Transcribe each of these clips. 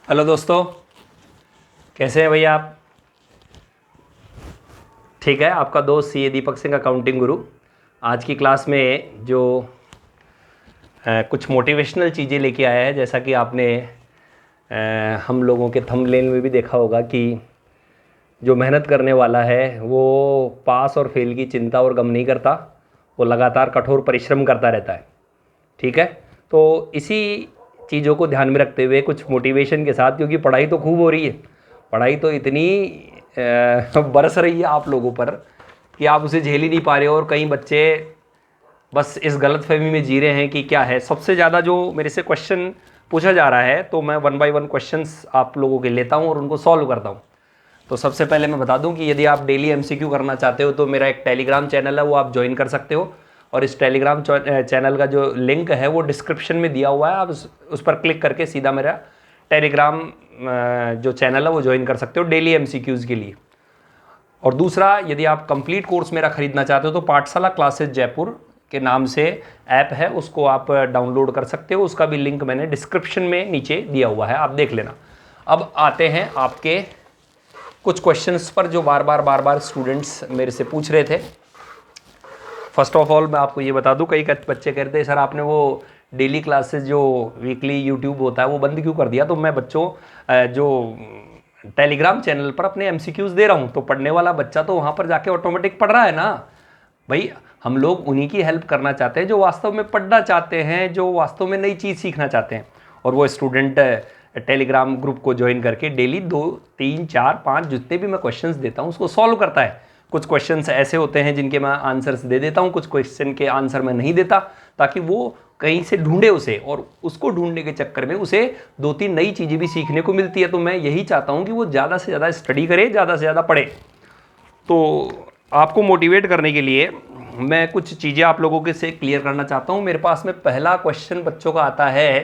Hello दोस्तों, कैसे हैं भैया आप? ठीक है, आपका दोस्त सीए दीपक सिंह, अकाउंटिंग गुरु। आज की क्लास में जो कुछ मोटिवेशनल चीज़ें लेके आया है, जैसा कि आपने हम लोगों के थंबनेल में भी देखा होगा कि जो मेहनत करने वाला है वो पास और फेल की चिंता और गम नहीं करता, वो लगातार कठोर परिश्रम करता रहता है। ठीक है, तो इसी चीज़ों को ध्यान में रखते हुए कुछ मोटिवेशन के साथ, क्योंकि पढ़ाई तो खूब हो रही है, पढ़ाई तो इतनी बरस रही है आप लोगों पर कि आप उसे झेल ही नहीं पा रहे हो। और कई बच्चे बस इस गलतफहमी में जी रहे हैं कि क्या है। सबसे ज़्यादा जो मेरे से क्वेश्चन पूछा जा रहा है, तो मैं 1 बाय 1 क्वेश्चंस आप लोगों के लेता हूँ और उनको सॉल्व करता हूँ। तो सबसे पहले मैं बता दूं कि यदि आप डेली एमसीक्यू करना चाहते हो तो मेरा एक टेलीग्राम चैनल है, वो आप ज्वाइन कर सकते हो। और इस टेलीग्राम चैनल का जो लिंक है वो डिस्क्रिप्शन में दिया हुआ है, आप उस पर क्लिक करके सीधा मेरा टेलीग्राम जो चैनल है वो ज्वाइन कर सकते हो डेली एमसीक्यूज़ के लिए। और दूसरा, यदि आप कंप्लीट कोर्स मेरा खरीदना चाहते हो तो पाठशाला क्लासेस जयपुर के नाम से ऐप है, उसको आप डाउनलोड कर सकते हो। उसका भी लिंक मैंने डिस्क्रिप्शन में नीचे दिया हुआ है, आप देख लेना। अब आते हैं आपके कुछ क्वेश्चंस पर जो बार बार स्टूडेंट्स मेरे से पूछ रहे थे। फर्स्ट ऑफ ऑल मैं आपको ये बता दूं, कई बच्चे कह रहे थे सर आपने वो डेली क्लासेस जो वीकली यूट्यूब होता है वो बंद क्यों कर दिया। तो मैं बच्चों जो टेलीग्राम चैनल पर अपने एमसीक्यूज़ दे रहा हूँ, तो पढ़ने वाला बच्चा तो वहाँ पर जाके ऑटोमेटिक पढ़ रहा है ना भाई। हम लोग उन्हीं की हेल्प करना चाहते हैं जो वास्तव में पढ़ना चाहते हैं, जो वास्तव में नई चीज़ सीखना चाहते हैं। और वो स्टूडेंट टेलीग्राम ग्रुप को ज्वाइन करके डेली 2, 3, 4, 5 जितने भी मैं क्वेश्चंस देता हूँ उसको सॉल्व करता है। कुछ क्वेश्चंस ऐसे होते हैं जिनके मैं आंसर्स दे देता हूँ, कुछ क्वेश्चन के आंसर मैं नहीं देता, ताकि वो कहीं से ढूंढे उसे, और उसको ढूंढने के चक्कर में उसे 2-3 नई चीज़ें भी सीखने को मिलती है। तो मैं यही चाहता हूँ कि वो ज़्यादा से ज़्यादा स्टडी करे, ज़्यादा से ज़्यादा पढ़े। तो आपको मोटिवेट करने के लिए मैं कुछ चीज़ें आप लोगों के से क्लियर करना चाहता हूँ। मेरे पास में पहला क्वेश्चन बच्चों का आता है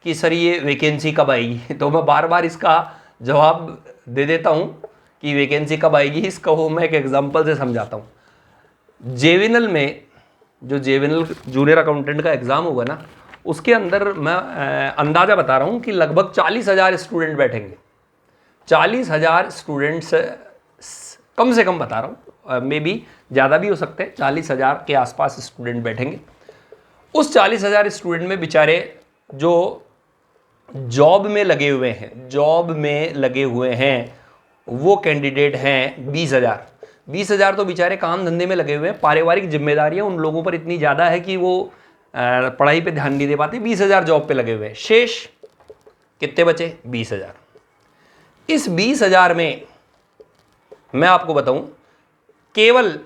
कि सर ये वैकेंसी कब आएगी। तो मैं बार बार इसका जवाब दे देता हूँ कि वैकेंसी कब आएगी, इसका वो मैं एक एग्जांपल से समझाता हूँ। जेवीएनएल में जो जेवीएनएल जूनियर अकाउंटेंट का एग्ज़ाम होगा ना, उसके अंदर मैं अंदाज़ा बता रहा हूँ कि लगभग 40,000 स्टूडेंट बैठेंगे। 40,000 स्टूडेंट्स कम से कम बता रहा हूँ, मे बी ज़्यादा भी हो सकते हैं, 40,000 के आसपास स्टूडेंट बैठेंगे। उस 40,000 स्टूडेंट में बेचारे जो जॉब में लगे हुए हैं वो कैंडिडेट हैं 20,000। 20,000 तो बेचारे काम धंधे में लगे हुए हैं, पारिवारिक जिम्मेदारियां उन लोगों पर इतनी ज़्यादा है कि वो पढ़ाई पे ध्यान नहीं दे पाते। 20,000 जॉब पे लगे हुए हैं, शेष कितने बचे? 20,000। इस 20,000 में मैं आपको बताऊं केवल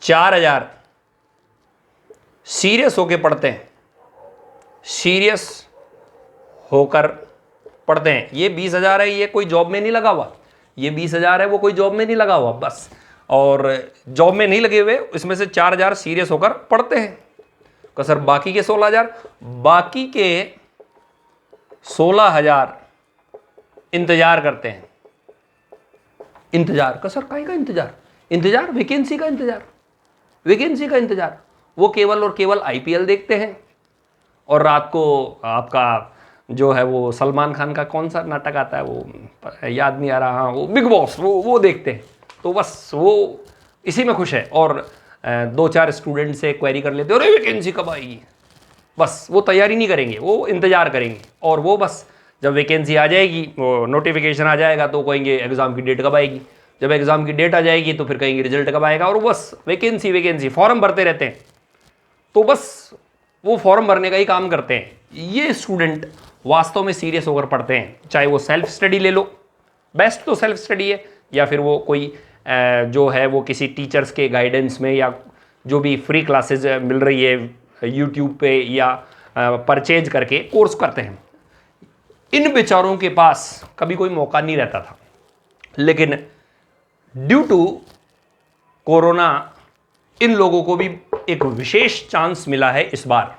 4,000 सीरियस होकर पढ़ते हैं, सीरियस होकर पढ़ते हैं। ये 20,000 है, ये कोई जॉब में नहीं लगा हुआ, ये 20,000 है वो कोई जॉब में नहीं लगा हुआ बस। और जॉब में नहीं लगे हुए, इसमें से 4,000 सीरियस होकर पढ़ते हैं। तो सर बाकी के 16,000, बाकी के 16,000 इंतजार करते हैं। इंतजार का सर काहे का इंतजार? इंतजार वैकेंसी का इंतजार, वैकेंसी का इंतजार। वो केवल और केवल आईपीएल देखते हैं, और रात को आपका जो है वो सलमान खान का कौन सा नाटक आता है वो याद नहीं आ रहा, हाँ वो बिग बॉस, वो देखते हैं। तो बस वो इसी में खुश है। और 2-4 स्टूडेंट से क्वेरी कर लेते हैं, अरे वैकेंसी कब आएगी। बस वो तैयारी नहीं करेंगे, वो इंतजार करेंगे। और वो बस जब वैकेंसी आ जाएगी, वो नोटिफिकेशन आ जाएगा तो कहेंगे एग्ज़ाम की डेट कब आएगी। जब एग्ज़ाम की डेट आ जाएगी तो फिर कहेंगे रिजल्ट कब आएगा। और बस वैकेंसी वैकेंसी फॉर्म भरते रहते हैं। तो बस वो फॉर्म भरने का ही काम करते हैं। ये स्टूडेंट वास्तव में सीरियस होकर पढ़ते हैं, चाहे वो सेल्फ स्टडी ले लो, बेस्ट तो सेल्फ स्टडी है, या फिर वो कोई जो है वो किसी टीचर्स के गाइडेंस में, या जो भी फ्री क्लासेज मिल रही है यूट्यूब पे, या परचेज करके कोर्स करते हैं। इन बेचारों के पास कभी कोई मौका नहीं रहता था, लेकिन ड्यू टू कोरोना इन लोगों को भी एक विशेष चांस मिला है इस बार।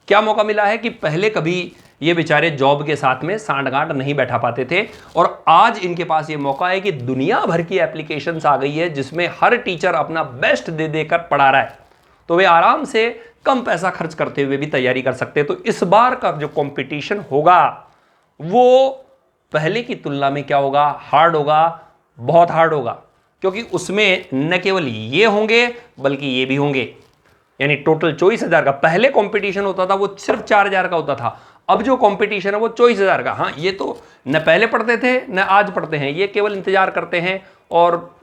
क्या मौका मिला है कि पहले कभी ये बेचारे जॉब के साथ में सांठ-गांठ नहीं बैठा पाते थे, और आज इनके पास ये मौका है कि दुनिया भर की एप्लीकेशंस आ गई है जिसमें हर टीचर अपना बेस्ट दे देकर पढ़ा रहा है। तो वे आराम से कम पैसा खर्च करते हुए भी तैयारी कर सकते हैं। तो इस बार का जो कंपटीशन होगा वो पहले की तुलना में क्या होगा, हार्ड होगा, बहुत हार्ड होगा, क्योंकि उसमें न केवल ये होंगे बल्कि ये भी होंगे। यानी टोटल 24,000 का पहले कंपटीशन होता था, वो सिर्फ 4,000 का होता था। अब जो कंपटीशन है वो 24,000 का। हाँ, ये तो न पहले पढ़ते थे न आज पढ़ते हैं, ये केवल इंतजार करते हैं और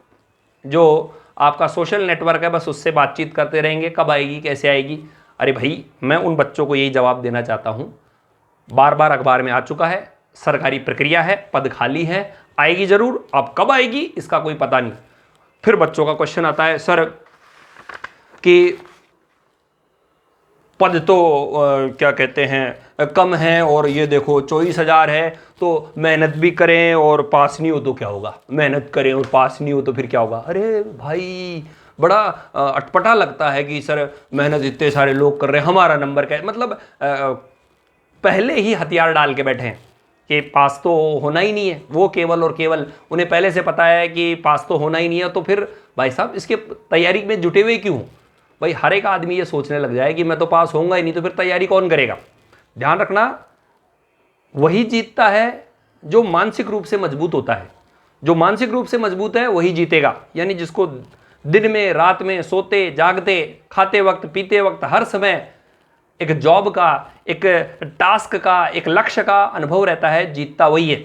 जो आपका सोशल नेटवर्क है बस उससे बातचीत करते रहेंगे, कब आएगी कैसे आएगी। अरे भाई, मैं उन बच्चों को यही जवाब देना चाहता हूँ, बार बार अखबार में आ चुका है, सरकारी प्रक्रिया है, पद खाली है, आएगी जरूर, अब कब आएगी इसका कोई पता नहीं। फिर बच्चों का क्वेश्चन आता है, सर कि पद तो क्या कहते हैं कम है और ये देखो 24,000 है, तो मेहनत भी करें और पास नहीं हो तो क्या होगा, मेहनत करें और पास नहीं हो तो फिर क्या होगा। अरे भाई, बड़ा अटपटा लगता है कि सर मेहनत इतने सारे लोग कर रहे हैं, हमारा नंबर क्या है। मतलब पहले ही हथियार डाल के बैठे हैं कि पास तो होना ही नहीं है। वो केवल और केवल उन्हें पहले से पता है कि पास तो होना ही नहीं है, तो फिर भाई साहब इसके तैयारी में जुटे हुए क्यों। भाई हर एक आदमी ये सोचने लग जाए कि मैं तो पास होऊंगा ही नहीं, तो फिर तैयारी कौन करेगा। ध्यान रखना, वही जीतता है जो मानसिक रूप से मजबूत होता है। जो मानसिक रूप से मजबूत है वही जीतेगा। यानी जिसको दिन में रात में सोते जागते खाते वक्त पीते वक्त हर समय एक जॉब का, एक टास्क का, एक लक्ष्य का अनुभव रहता है, जीतता वही है।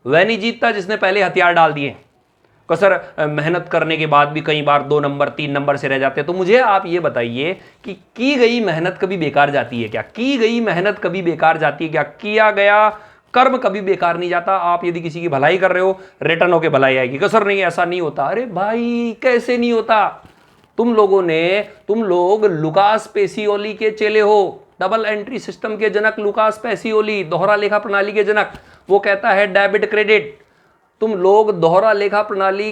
वह नहीं जीतता जिसने पहले हथियार डाल दिए। तो सर मेहनत करने के बाद भी कई बार 2 नंबर 3 नंबर से रह जाते हैं। तो मुझे आप ये बताइए कि की गई मेहनत कभी बेकार जाती है क्या? की गई मेहनत कभी बेकार जाती है क्या? किया गया कर्म कभी बेकार नहीं जाता। आप यदि किसी की भलाई कर रहे हो, रिटर्न होके भलाई आएगी। कि सर नहीं, ऐसा नहीं होता। अरे भाई, कैसे नहीं होता? तुम लोग लुकास पेसियोली के चेले हो। डबल एंट्री सिस्टम के जनक लुकास पेसियोली, दोहरा लेखा प्रणाली के जनक। वो कहता है डेबिट क्रेडिट। तुम लोग दोहरा लेखा प्रणाली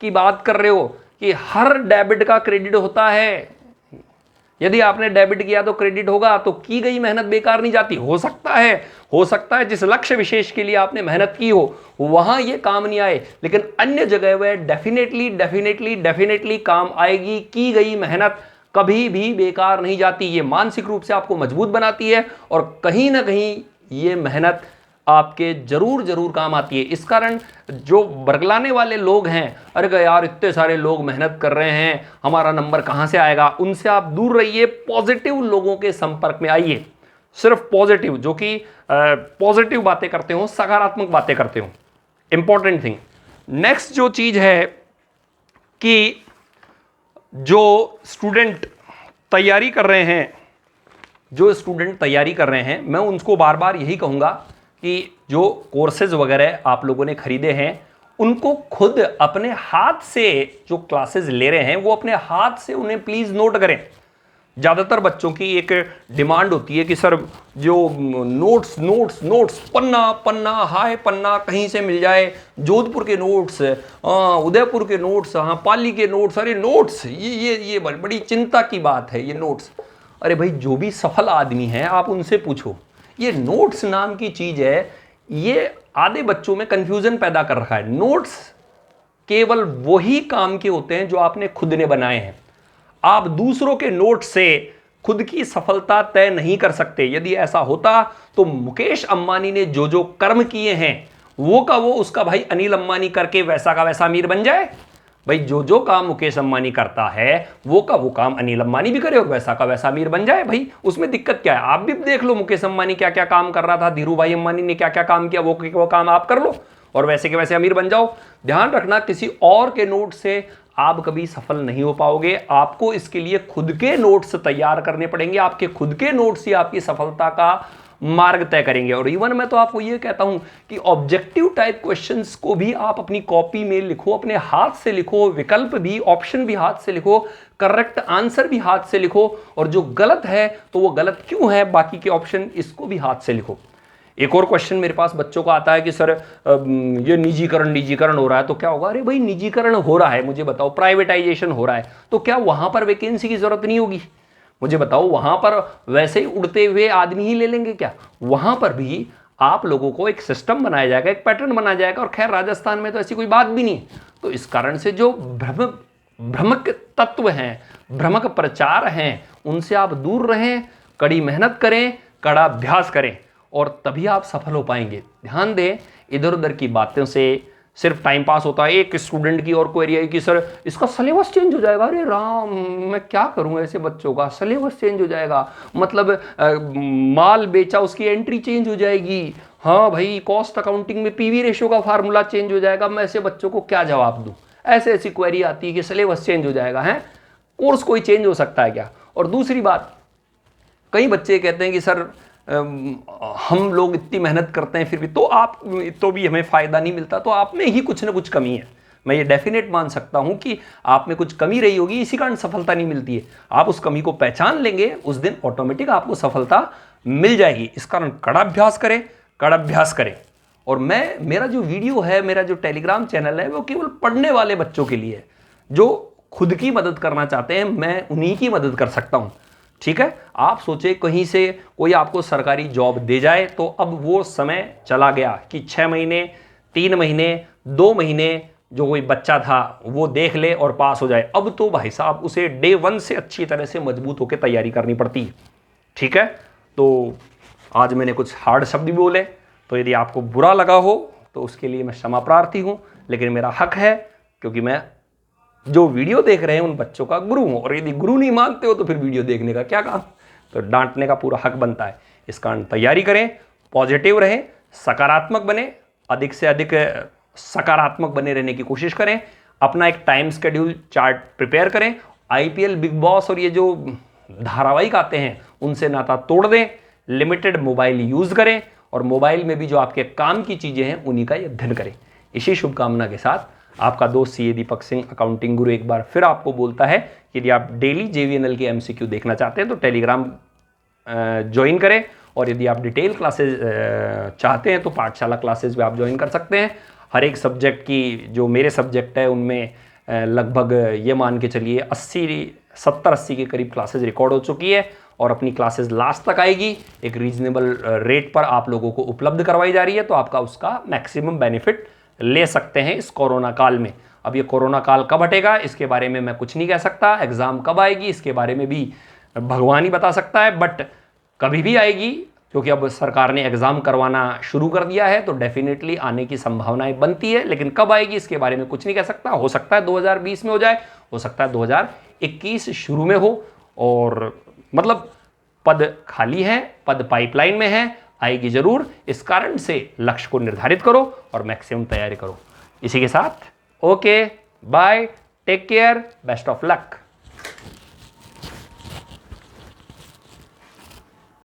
की बात कर रहे हो कि हर डेबिट का क्रेडिट होता है। यदि आपने डेबिट किया तो क्रेडिट होगा, तो की गई मेहनत बेकार नहीं जाती। हो सकता है जिस लक्ष्य विशेष के लिए आपने मेहनत की हो वहां ये काम नहीं आए, लेकिन अन्य जगह वह डेफिनेटली काम आएगी। की गई मेहनत कभी भी बेकार नहीं जाती। ये मानसिक रूप से आपको मजबूत बनाती है और कहीं ना कहीं ये मेहनत आपके जरूर काम आती है। इस कारण जो बरगलाने वाले लोग हैं, अरे यार इतने सारे लोग मेहनत कर रहे हैं, हमारा नंबर कहाँ से आएगा, उनसे आप दूर रहिए। पॉजिटिव लोगों के संपर्क में आइए। सिर्फ पॉजिटिव, जो कि पॉजिटिव बातें करते हो, सकारात्मक बातें करते हो। Important thing. नेक्स्ट जो चीज है कि जो स्टूडेंट तैयारी कर रहे हैं, मैं उनको बार बार यही कहूँगा कि जो कोर्सेज वगैरह आप लोगों ने खरीदे हैं, उनको खुद अपने हाथ से जो क्लासेस ले रहे हैं वो अपने हाथ से उन्हें प्लीज़ नोट करें। ज़्यादातर बच्चों की एक डिमांड होती है कि सर जो नोट्स पन्ना हाय पन्ना कहीं से मिल जाए, जोधपुर के नोट्स, उदयपुर के नोट्स, हाँ पाली के नोट्स। अरे नोट्स, ये बड़ी चिंता की बात है ये नोट्स। अरे भाई, जो भी सफल आदमी है आप उनसे पूछो। ये नोट्स नाम की चीज है, ये आधे बच्चों में कंफ्यूजन पैदा कर रखा है। नोट्स केवल वही काम के होते हैं जो आपने खुद ने बनाए हैं। आप दूसरों के नोट से खुद की सफलता तय नहीं कर सकते। यदि ऐसा होता तो मुकेश अंबानी ने जो जो कर्म किए हैं वो का वो उसका भाई अनिल अंबानी करके वैसा का वैसा अमीर बन जाए। भाई जो जो काम मुकेश अंबानी करता है वो का वो काम अनिल अंबानी भी करे और वैसा का वैसा अमीर बन जाए। भाई उसमें दिक्कत क्या है? आप भी देख लो मुकेश अंबानी क्या क्या काम कर रहा था, धीरू भाई अंबानी ने क्या क्या काम किया, वो काम आप कर लो और वैसे के वैसे अमीर बन जाओ। ध्यान रखना, किसी और के नोट से आप कभी सफल नहीं हो पाओगे। आपको इसके लिए खुद के नोट्स तैयार करने पड़ेंगे। आपके खुद के नोट्स ही आपकी सफलता का मार्ग तय करेंगे। और इवन मैं तो आपको ये कहता हूं कि ऑब्जेक्टिव टाइप क्वेश्चंस को भी आप अपनी कॉपी में लिखो, अपने हाथ से लिखो, विकल्प भी, ऑप्शन भी हाथ से लिखो, करेक्ट आंसर भी हाथ से लिखो, और जो गलत है तो वो गलत क्यों है, बाकी के ऑप्शन इसको भी हाथ से लिखो। एक और क्वेश्चन मेरे पास बच्चों का आता है कि सर ये निजीकरण हो रहा है तो क्या होगा? अरे भाई, निजीकरण हो रहा है, मुझे बताओ, प्राइवेटाइजेशन हो रहा है तो क्या वहां पर वैकेंसी की जरूरत नहीं होगी? मुझे बताओ, वहां पर वैसे ही उड़ते हुए आदमी ही ले लेंगे क्या? वहां पर भी आप लोगों को एक सिस्टम बनाया जाएगा, एक पैटर्न बनाया जाएगा। और खैर राजस्थान में तो ऐसी कोई बात भी नहीं। तो इस कारण से जो भ्रमक तत्व हैं, भ्रमक प्रचार हैं, उनसे आप दूर रहें, कड़ी मेहनत करें, कड़ा अभ्यास करें और तभी आप सफल हो पाएंगे। ध्यान दें, इधर उधर की बातों से सिर्फ टाइम पास होता है। एक स्टूडेंट की और क्वेरी आई कि सर इसका सिलेबस चेंज हो जाएगा। अरे राम, मैं क्या करूं ऐसे बच्चों का, सिलेबस चेंज हो जाएगा मतलब माल बेचा उसकी एंट्री चेंज हो जाएगी। हाँ भाई, कॉस्ट अकाउंटिंग में पीवी रेशियो का फार्मूला चेंज हो जाएगा। मैं ऐसे बच्चों को क्या जवाब दूं? ऐसे ऐसी क्वेरी आती है कि सिलेबस चेंज हो जाएगा। है कोर्स कोई चेंज हो सकता है क्या? और दूसरी बात, कई बच्चे कहते हैं कि सर हम लोग इतनी मेहनत करते हैं फिर भी तो भी हमें फायदा नहीं मिलता। तो आप में ही कुछ ना कुछ कमी है। मैं ये डेफिनेट मान सकता हूं कि आप में कुछ कमी रही होगी, इसी कारण सफलता नहीं मिलती है। आप उस कमी को पहचान लेंगे, उस दिन ऑटोमेटिक आपको सफलता मिल जाएगी। इस कारण कड़ा अभ्यास करें, कड़ा अभ्यास करें। और मेरा जो वीडियो है, मेरा जो टेलीग्राम चैनल है, वो केवल पढ़ने वाले बच्चों के लिए है। जो खुद की मदद करना चाहते हैं, मैं उन्हीं की मदद कर सकता हूं। ठीक है, आप सोचे कहीं से कोई आपको सरकारी जॉब दे जाए तो अब वो समय चला गया कि 6 महीने, 3 महीने, 2 महीने जो कोई बच्चा था वो देख ले और पास हो जाए। अब तो भाई साहब उसे डे 1 से अच्छी तरह से मजबूत होकर तैयारी करनी पड़ती है। ठीक है, तो आज मैंने कुछ हार्ड शब्द भी बोले, तो यदि आपको बुरा लगा हो तो उसके लिए मैं क्षमा प्रार्थी हूं, लेकिन मेरा हक है, क्योंकि मैं जो वीडियो देख रहे हैं उन बच्चों का गुरु हूं। और यदि गुरु नहीं मानते हो तो फिर वीडियो देखने का क्या काम? तो डांटने का पूरा हक बनता है। इस कारण तैयारी करें, पॉजिटिव रहें, सकारात्मक बने, अधिक से अधिक सकारात्मक बने रहने की कोशिश करें। अपना एक टाइम शेड्यूल चार्ट प्रिपेयर करें। आईपीएल, बिग बॉस और ये जो धारावाहिक आते हैं उनसे नाता तोड़ दें। लिमिटेड मोबाइल यूज करें और मोबाइल में भी जो आपके काम की चीजें हैं उन्हीं का अध्ययन करें। इसी शुभकामना के साथ आपका दोस्त सीए दीपक सिंह, अकाउंटिंग गुरु, एक बार फिर आपको बोलता है कि यदि आप डेली जेवीएनएल के एमसीक्यू देखना चाहते हैं तो टेलीग्राम ज्वाइन करें। और यदि आप डिटेल क्लासेस चाहते हैं तो पाठशाला क्लासेस भी आप ज्वाइन कर सकते हैं। हर एक सब्जेक्ट की, जो मेरे सब्जेक्ट है उनमें लगभग ये मान के चलिए 70-80 के करीब क्लासेस रिकॉर्ड हो चुकी है और अपनी क्लासेस लास्ट तक आएगी। एक रीजनेबल रेट पर आप लोगों को उपलब्ध करवाई जा रही है, तो आपका उसका मैक्सिमम बेनिफिट ले सकते हैं इस कोरोना काल में। अब ये कोरोना काल कब हटेगा इसके बारे में मैं कुछ नहीं कह सकता। एग्जाम कब आएगी इसके बारे में भी भगवान ही बता सकता है, बट कभी भी आएगी, क्योंकि अब सरकार ने एग्जाम करवाना शुरू कर दिया है, तो डेफिनेटली आने की संभावनाएं बनती है। लेकिन कब आएगी इसके बारे में कुछ नहीं कह सकता। हो सकता है 2020 में हो जाए, हो सकता है 2021 शुरू में हो। और मतलब पद खाली है, पद पाइपलाइन में है, आएगी जरूर। इस कारण से लक्ष्य को निर्धारित करो और मैक्सिमम तैयारी करो। इसी के साथ okay, bye, take care, best of luck.